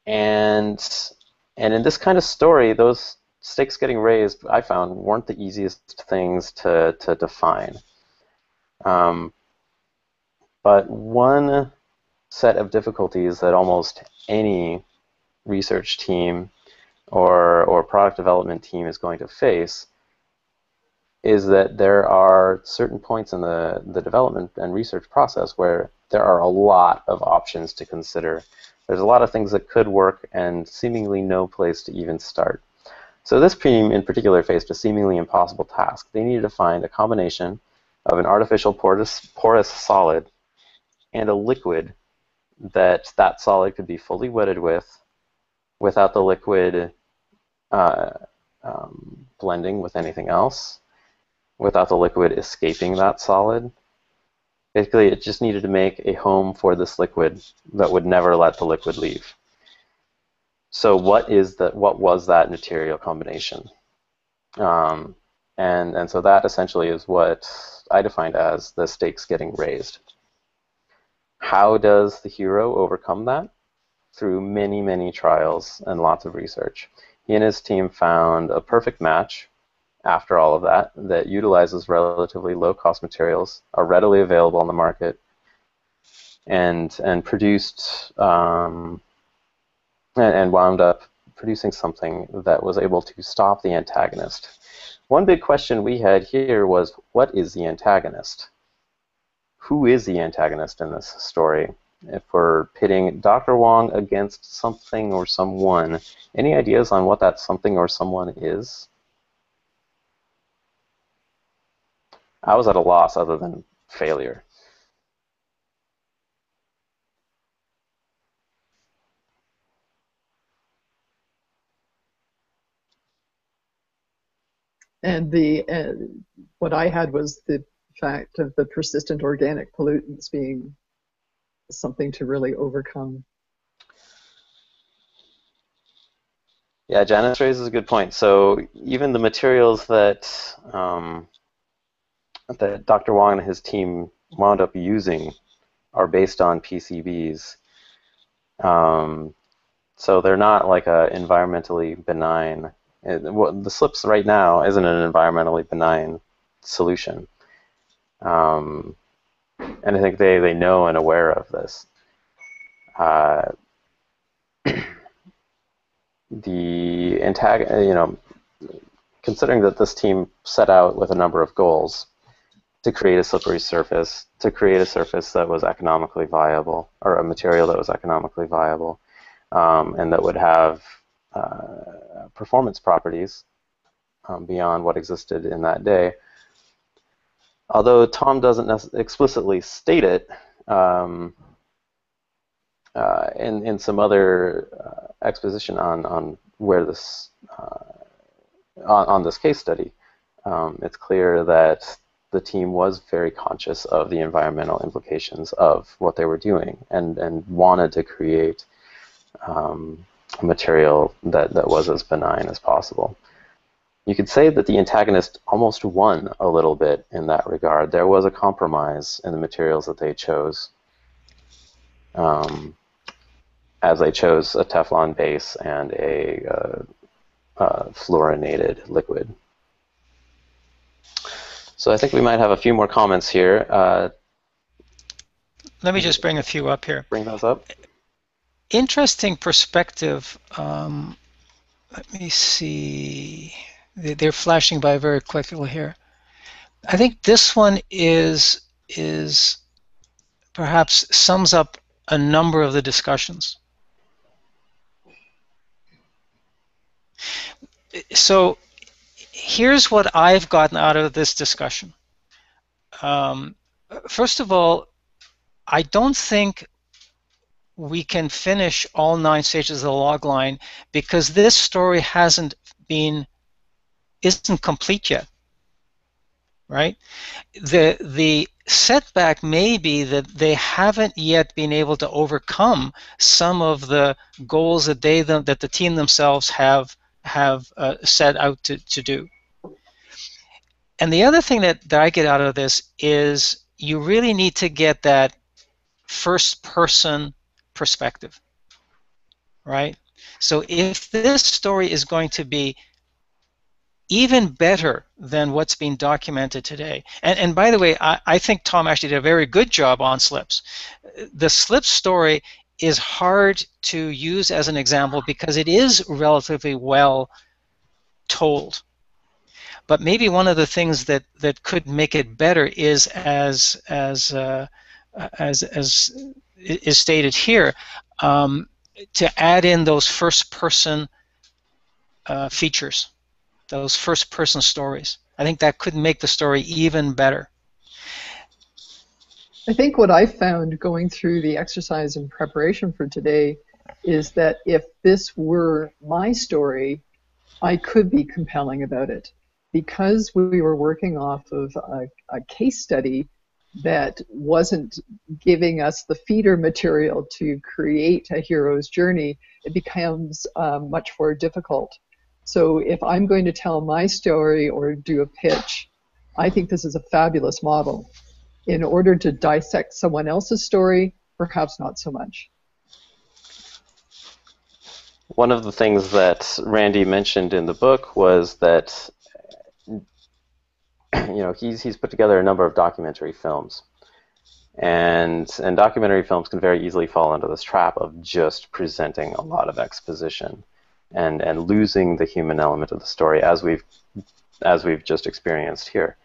And in this kind of story, those stakes getting raised, I found, weren't the easiest things to define. But one set of difficulties that almost any research team or product development team is going to face is that there are certain points in the development and research process where there are a lot of options to consider. There's a lot of things that could work and seemingly no place to even start. So this team in particular faced a seemingly impossible task. They needed to find a combination of an artificial porous solid and a liquid that solid could be fully wetted with without the liquid blending with anything else, without the liquid escaping that solid. Basically, it just needed to make a home for this liquid that would never let the liquid leave. So what was that material combination? And so that essentially is what I defined as the stakes getting raised. How does the hero overcome that? Through many, many trials and lots of research. He and his team found a perfect match after all of that utilizes relatively low-cost materials, are readily available on the market, and produced and wound up producing something that was able to stop the antagonist. One big question we had here was, what is the antagonist? Who is the antagonist in this story? If we're pitting Dr. Wong against something or someone, any ideas on what that something or someone is? I was at a loss other than failure. And what I had was the fact of the persistent organic pollutants being something to really overcome. Yeah, Janice raises a good point. So even the materials that that Dr. Wong and his team wound up using are based on PCBs. So they're not like a environmentally benign. The slips right now isn't an environmentally benign solution. And I think they know and aware of this. The antagonist, considering that this team set out with a number of goals to create a slippery surface, to create a surface that was economically viable, or a material that was economically viable, and that would have performance properties beyond what existed in that day. Although Tom doesn't explicitly state it, in some other exposition on where this on this case study, it's clear that the team was very conscious of the environmental implications of what they were doing and wanted to create a material that was as benign as possible. You could say that the antagonist almost won a little bit in that regard. There was a compromise in the materials that they chose, as they chose a Teflon base and a fluorinated liquid. So I think we might have a few more comments here. let me just bring a few up here. Bring those up. Interesting perspective. Let me see. They're flashing by very quickly here. I think this one is perhaps sums up a number of the discussions. So here's what I've gotten out of this discussion. First of all, I don't think we can finish all 9 stages of the log line because this story isn't complete yet, right? The setback may be that they haven't yet been able to overcome some of the goals that that the team themselves have set out to do. And the other thing that I get out of this is you really need to get that first-person perspective, right? So if this story is going to be even better than what's being documented today, and by the way, I think Tom actually did a very good job on slips. The slip story is hard to use as an example because it is relatively well told. But maybe one of the things that could make it better is as is stated here, to add in those first-person features, those first-person stories. I think that could make the story even better. I think what I found going through the exercise in preparation for today is that if this were my story, I could be compelling about it. Because we were working off of a case study that wasn't giving us the feeder material to create a hero's journey, it becomes much more difficult. So if I'm going to tell my story or do a pitch, I think this is a fabulous model. In order to dissect someone else's story, perhaps not so much. One of the things that Randy mentioned in the book was that he's put together a number of documentary films, and documentary films can very easily fall into this trap of just presenting a lot of exposition and losing the human element of the story, as we've just experienced here.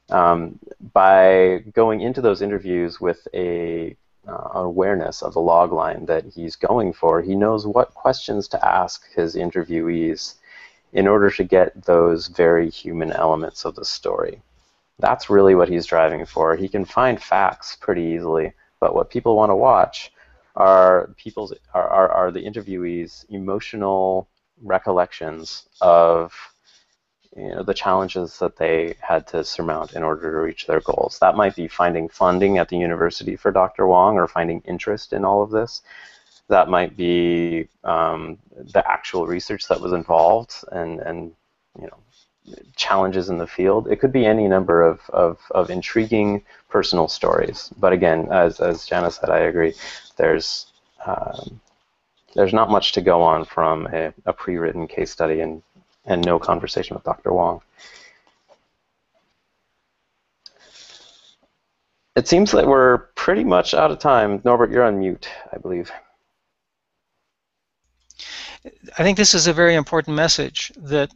By going into those interviews with an awareness of the log line that he's going for, he knows what questions to ask his interviewees in order to get those very human elements of the story. That's really what he's driving for. He can find facts pretty easily, but what people want to watch are the interviewees' emotional recollections of the challenges that they had to surmount in order to reach their goals. That might be finding funding at the university for Dr. Wong, or finding interest in all of this. That might be the actual research that was involved, and challenges in the field. It could be any number of intriguing personal stories. But again, as Jana said, I agree. There's not much to go on from a pre-written case study and no conversation with Dr. Wong. It seems that we're pretty much out of time. Norbert, you're on mute, I believe. I think this is a very important message that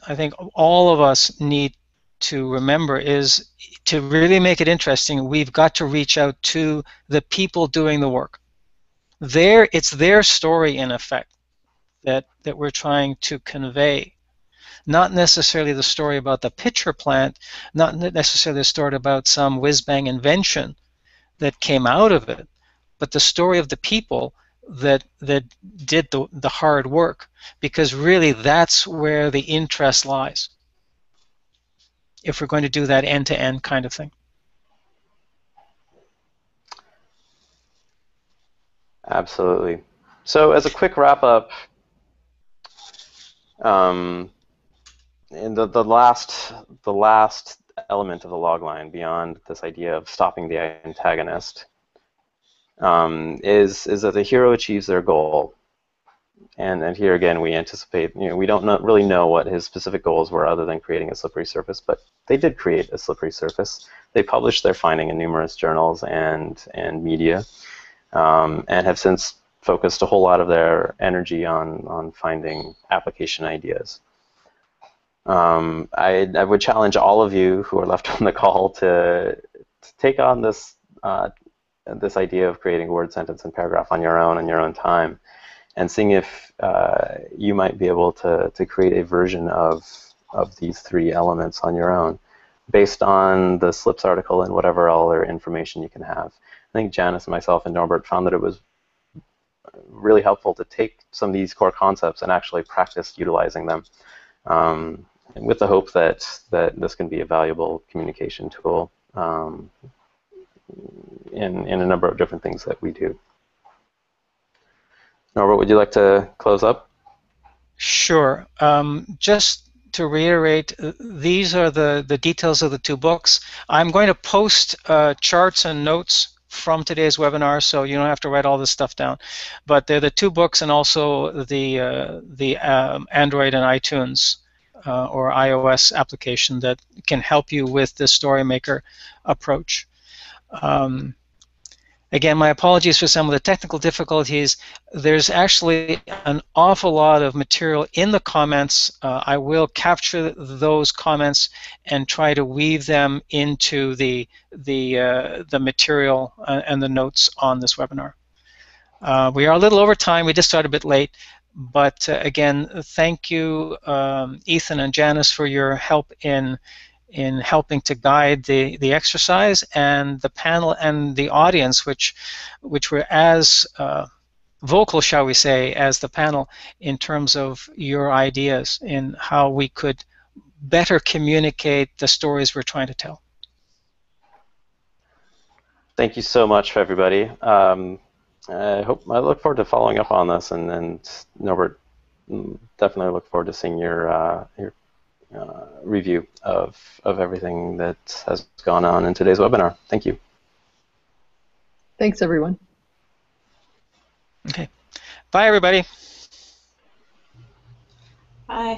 I think all of us need to remember, is to really make it interesting, we've got to reach out to the people doing the work. It's their story, in effect, that we're trying to convey. Not necessarily the story about the pitcher plant, not necessarily the story about some whiz-bang invention that came out of it, but the story of the people that did the hard work, because really that's where the interest lies, if we're going to do that end-to-end kind of thing. Absolutely. So as a quick wrap-up, in the last element of the logline, beyond this idea of stopping the antagonist, is that the hero achieves their goal. And here again, we anticipate, we don't really know what his specific goals were other than creating a slippery surface, but they did create a slippery surface. They published their finding in numerous journals and media, and have since focused a whole lot of their energy on finding application ideas. I would challenge all of you who are left on the call to take on this this idea of creating a word, sentence, and paragraph on your own time, and seeing if you might be able to create a version of these three elements on your own, based on the SLIPS article and whatever other information you can have. I think Janice, myself, and Norbert found that it was really helpful to take some of these core concepts and actually practice utilizing them, with the hope that this can be a valuable communication tool in a number of different things that we do. Norbert, would you like to close up? Sure. Just to reiterate, these are the details of the two books. I'm going to post charts and notes from today's webinar, so you don't have to write all this stuff down. But they're the two books and also the Android and iTunes or iOS application that can help you with the StoryMaker approach. Again, my apologies for some of the technical difficulties. There's actually an awful lot of material in the comments. I will capture those comments and try to weave them into the material and the notes on this webinar. We are a little over time. We just started a bit late. But again, thank you, Ethan and Janice, for your help in helping to guide the exercise, and the panel and the audience, which were as vocal, shall we say, as the panel in terms of your ideas in how we could better communicate the stories we're trying to tell. Thank you so much, everybody. I look forward to following up on this, and Norbert, definitely look forward to seeing your review of everything that has gone on in today's webinar. Thank you. Thanks, everyone. Okay. Bye, everybody. Bye.